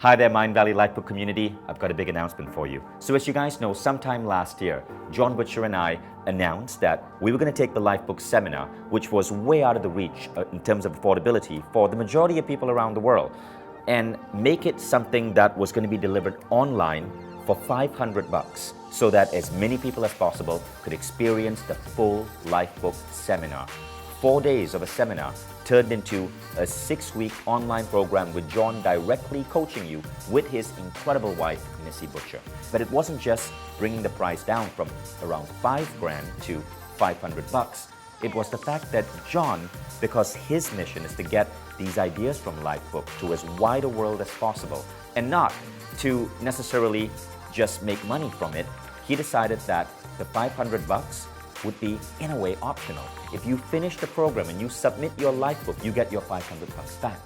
Hi there, Mindvalley Lifebook community. I've got a big announcement for you. So as you guys know, sometime last year, John Butcher and I announced that we were going to take the Lifebook seminar, which was way out of the reach in terms of affordability for the majority of people around the world, and make it something that was going to be delivered online for $500 so that as many people as possible could experience the full Lifebook seminar. 4 days of a seminar turned into a 6-week online program with John directly coaching you with his incredible wife, Missy Butcher. But it wasn't just bringing the price down from around $5,000 to $500. It was the fact that John, because his mission is to get these ideas from Lifebook to as wide a world as possible and not to necessarily just make money from it, he decided that the $500 would be, in a way, optional. If you finish the program and you submit your Lifebook, you get your $500 back.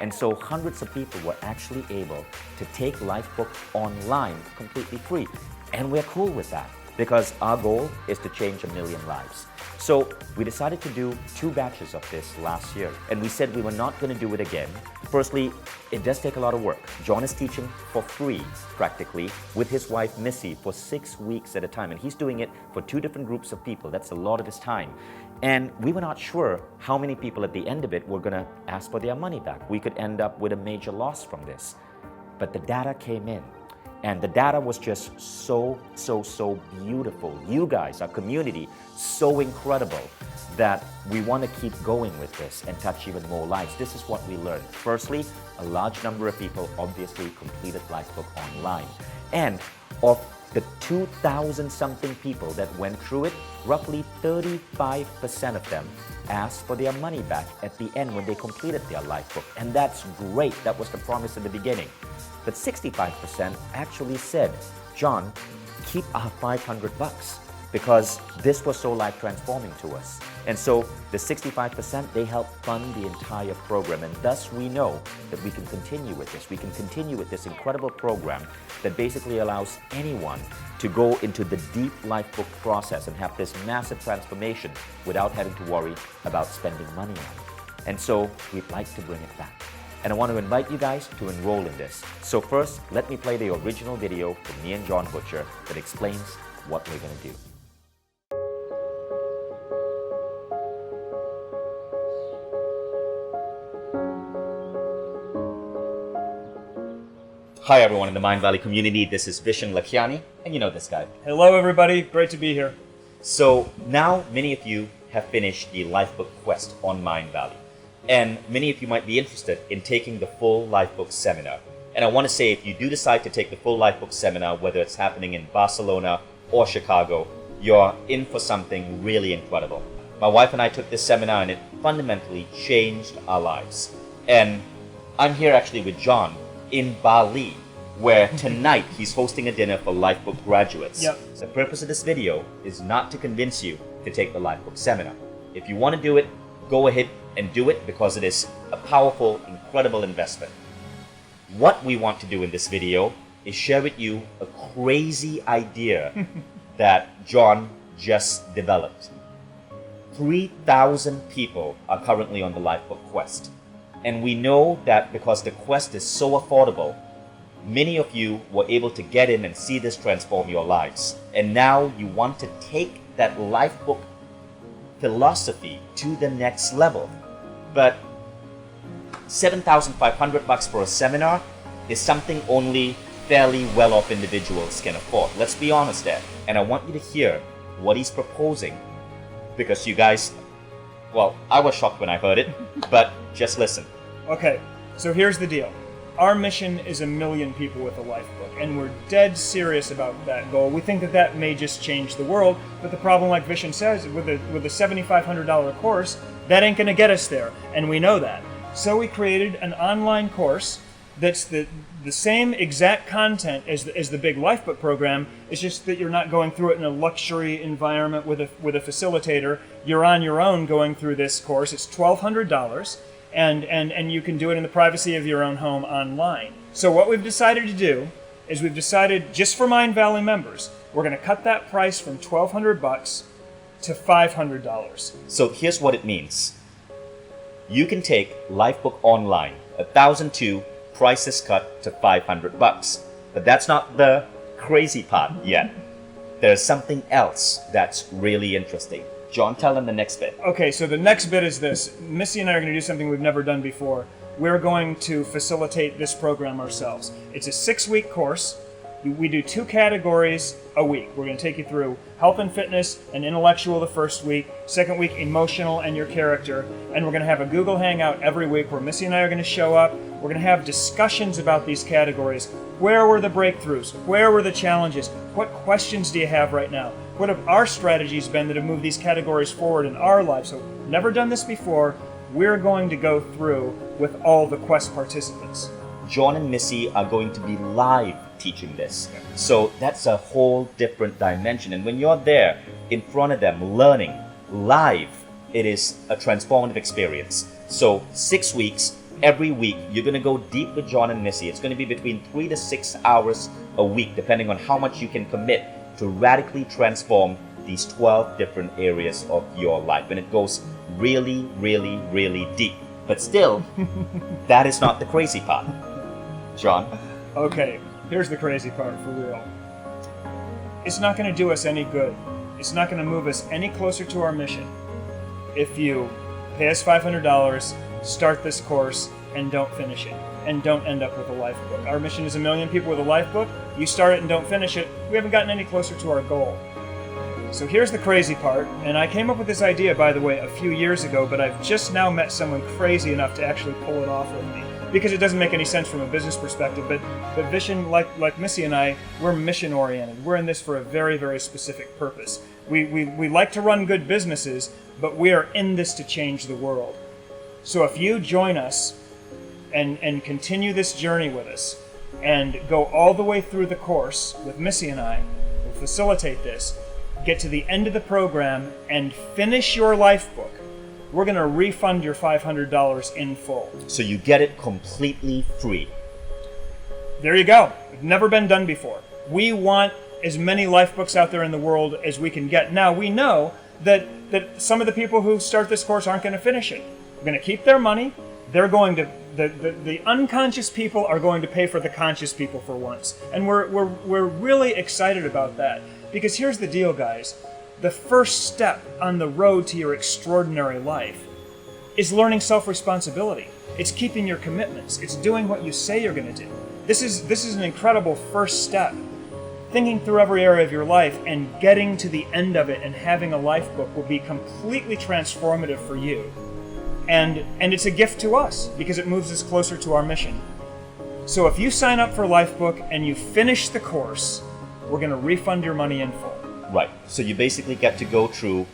And so hundreds of people were actually able to take Lifebook online completely free. And we're cool with that because our goal is to change 1 million lives. So we decided to do 2 batches of this last year, and we said we were not going to do it again. Firstly, it does take a lot of work. John is teaching for free, practically, with his wife Missy for 6 weeks at a time, and he's doing it for 2 different groups of people. That's a lot of his time. And we were not sure how many people at the end of it were going to ask for their money back. We could end up with a major loss from this. But the data came in. And the data was just so beautiful. You guys, our community, so incredible that we want to keep going with this and touch even more lives. This is what we learned. Firstly, a large number of people obviously completed Lifebook online. And of the 2,000-something people that went through it, roughly 35% of them asked for their money back at the end when they completed their Lifebook. And that's great. That was the promise in the beginning. But 65% actually said, John, keep our $500 because this was so life-transforming to us. And so the 65%, they helped fund the entire program. And thus we know that we can continue with this. We can continue with this incredible program that basically allows anyone to go into the deep Lifebook process and have this massive transformation without having to worry about spending money on it. And so we'd like to bring it back. And I want to invite you guys to enroll in this. So first, let me play the original video from me and John Butcher that explains what we're going to do. Hi everyone in the Mindvalley community, this is Vishen Lakhiani, and you know this guy. Hello everybody, great to be here. So now many of you have finished the Lifebook quest on Mindvalley. And many of you might be interested in taking the full Lifebook seminar. And I want to say, if you do decide to take the full Lifebook seminar, whether it's happening in Barcelona or Chicago, you're in for something really incredible. My wife and I took this seminar and it fundamentally changed our lives. And I'm here actually with John in Bali, where tonight he's hosting a dinner for Lifebook graduates. Yep. So the purpose of this video is not to convince you to take the Lifebook seminar. If you want to do it, go ahead and do it because it is a powerful, incredible investment. What we want to do in this video is share with you a crazy idea that John just developed. 3,000 people are currently on the Lifebook quest. And we know that because the quest is so affordable, many of you were able to get in and see this transform your lives. And now you want to take that Lifebook philosophy to the next level. But $7,500 for a seminar is something only fairly well-off individuals can afford. Let's be honest there. And I want you to hear what he's proposing because you guys, well, I was shocked when I heard it, but just listen. Okay, so here's the deal. Our mission is 1 million people with a Lifebook, and we're dead serious about that goal. We think that that may just change the world, but the problem, like Vishen says, with a $7,500 course, that ain't going to get us there, and we know that. So we created an online course that's the same exact content as the big Lifebook program. It's just that you're not going through it in a luxury environment with a facilitator. You're on your own going through this course. It's $1,200. And you can do it in the privacy of your own home online. So what we've decided to do is we've decided, just for Mindvalley members, we're going to cut that price from $1,200 to $500. So here's what it means. You can take Lifebook online, $1,002 price is cut to $500. But that's not the crazy part yet. There's something else that's really interesting. John, tell them the next bit. Okay, so the next bit is this. Missy and I are going to do something we've never done before. We're going to facilitate this program ourselves. It's a 6-week course. We do 2 categories a week. We're going to take you through health and fitness and intellectual the first week, second week emotional and your character, and we're going to have a Google Hangout every week where Missy and I are going to show up. We're going to have discussions about these categories. Where were the breakthroughs? Where were the challenges? What questions do you have right now? What have our strategies been that have moved these categories forward in our lives? So, never done this before. We're going to go through with all the Quest participants. John and Missy are going to be live teaching this. So that's a whole different dimension. And when you're there in front of them learning live, it is a transformative experience. So 6 weeks, every week, you're going to go deep with John and Missy. It's going to be between 3 to 6 hours a week, depending on how much you can commit to radically transform these 12 different areas of your life. And it goes really, really, really deep. But still, that is not the crazy part. John? Okay, here's the crazy part for real. It's not going to do us any good. It's not going to move us any closer to our mission if you pay us $500, start this course, and don't finish it, and don't end up with a life book. Our mission is 1 million people with a life book. You start it and don't finish it, we haven't gotten any closer to our goal. So here's the crazy part, and I came up with this idea, by the way, a few years ago, but I've just now met someone crazy enough to actually pull it off with me. Because it doesn't make any sense from a business perspective, but Vision, like Missy and I, we're mission-oriented. We're in this for a very, very specific purpose. We like to run good businesses, but we are in this to change the world. So if you join us and continue this journey with us, and go all the way through the course with Missy and I, we'll facilitate this, get to the end of the program, and finish your life book, we're going to refund your $500 in full. So you get it completely free. There you go. It's never been done before. We want as many life books out there in the world as we can get. Now, we know that some of the people who start this course aren't going to finish it. We're going to keep their money. They're going to, the unconscious people are going to pay for the conscious people for once. And we're really excited about that. Because here's the deal, guys. The first step on the road to your extraordinary life is learning self-responsibility. It's keeping your commitments. It's doing what you say you're going to do. This is an incredible first step. Thinking through every area of your life and getting to the end of it and having a life book will be completely transformative for you. And it's a gift to us because it moves us closer to our mission. So if you sign up for Lifebook and you finish the course, we're going to refund your money in full. Right. So you basically get to go through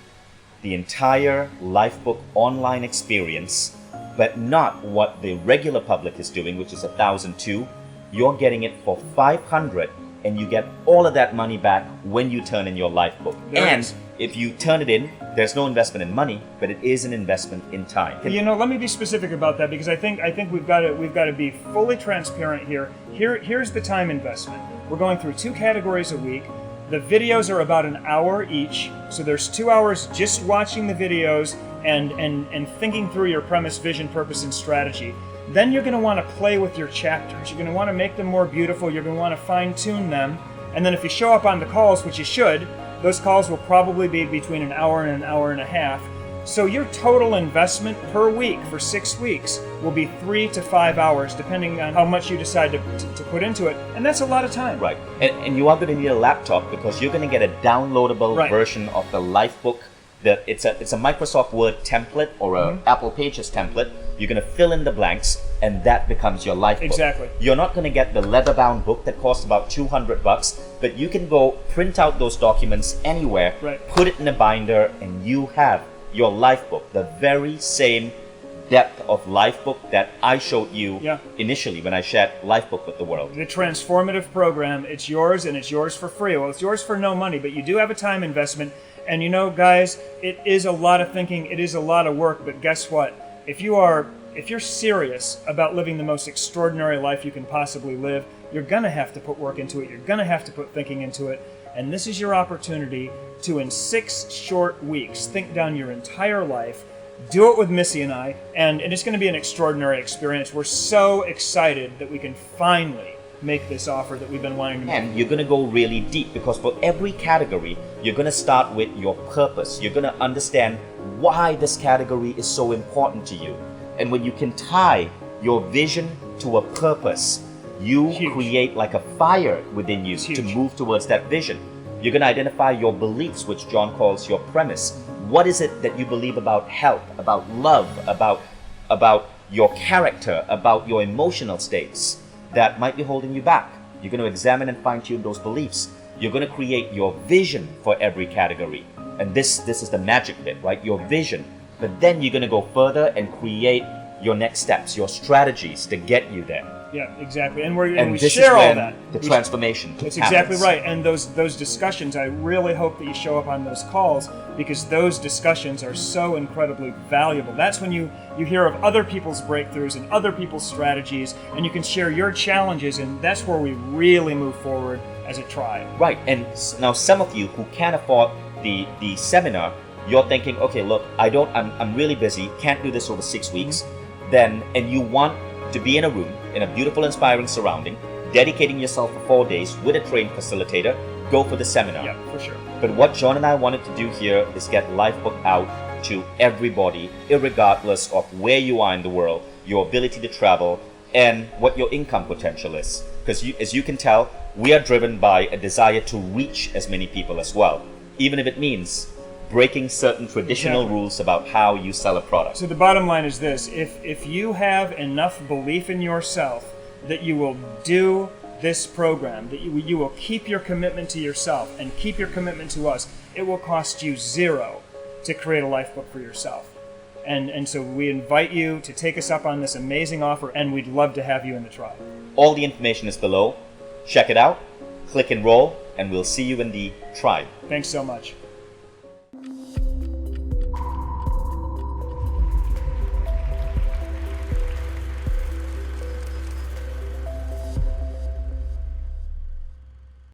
the entire Lifebook online experience, but not what the regular public is doing, which is $1,002. You're getting it for $500, and you get all of that money back when you turn in your Lifebook. And if you turn it in, there's no investment in money, but it is an investment in time. You know, let me be specific about that because I think we've got to be fully transparent here. Here's the time investment. We're going through 2 categories a week. The videos are about an hour each, so there's 2 hours just watching the videos and thinking through your premise, vision, purpose, and strategy. Then you're going to want to play with your chapters. You're going to want to make them more beautiful. You're going to want to fine-tune them. And then if you show up on the calls, which you should, those calls will probably be between an hour and an hour and a half. So your total investment per week for 6 weeks will be 3 to 5 hours, depending on how much you decide to put into it. And that's a lot of time. Right. And you are going to need a laptop because you're going to get a downloadable version of the Lifebook. It's a Microsoft Word template or a Apple Pages template. You're going to fill in the blanks, and that becomes your Lifebook. Exactly. You're not going to get the leather-bound book that costs about $200, but you can go print out those documents anywhere, put it in a binder, and you have your Lifebook, the very same depth of Lifebook that I showed you initially when I shared Lifebook with the world. The transformative program, it's yours, and it's yours for free. Well, it's yours for no money, but you do have a time investment. And you know, guys, it is a lot of thinking, it is a lot of work, but guess what? If you're serious about living the most extraordinary life you can possibly live, you're going to have to put work into it. You're going to have to put thinking into it. And this is your opportunity to, in 6 short weeks, think down your entire life, do it with Missy and I, and it's going to be an extraordinary experience. We're so excited that we can finally make this offer that we've been wanting to make. And you're going to go really deep, because for every category, you're going to start with your purpose. You're going to understand why this category is so important to you. And when you can tie your vision to a purpose, you create like a fire within you to move towards that vision. You're going to identify your beliefs, which John calls your premise. What is it that you believe about health, about love, about your character, about your emotional states that might be holding you back? You're going to examine and fine-tune those beliefs. You're going to create your vision for every category. And this is the magic bit, right? Your vision. But then you're going to go further and create your next steps, your strategies to get you there. Yeah, exactly. And we this share is when all that. the transformation That's happens. exactly right. And those discussions, I really hope that you show up on those calls, because those discussions are so incredibly valuable. That's when you hear of other people's breakthroughs and other people's strategies, and you can share your challenges, and that's where we really move forward as a tribe. Right. And now some of you who can't afford the seminar, you're thinking, okay, look, I'm really busy, can't do this over 6 weeks. Then, and you want to be in a room, in a beautiful, inspiring surrounding, dedicating yourself for 4 days with a trained facilitator, go for the seminar. Yeah, for sure. But what John and I wanted to do here is get Lifebook out to everybody, irregardless of where you are in the world, your ability to travel, and what your income potential is. Because as you can tell, we are driven by a desire to reach as many people as well, even if it means breaking certain traditional rules about how you sell a product. So the bottom line is this: if you have enough belief in yourself that you will do this program, that you will keep your commitment to yourself and keep your commitment to us, it will cost you $0 to create a Lifebook for yourself. And so we invite you to take us up on this amazing offer, and we'd love to have you in the tribe. All the information is below. Check it out, click enroll, and we'll see you in the tribe. Thanks so much.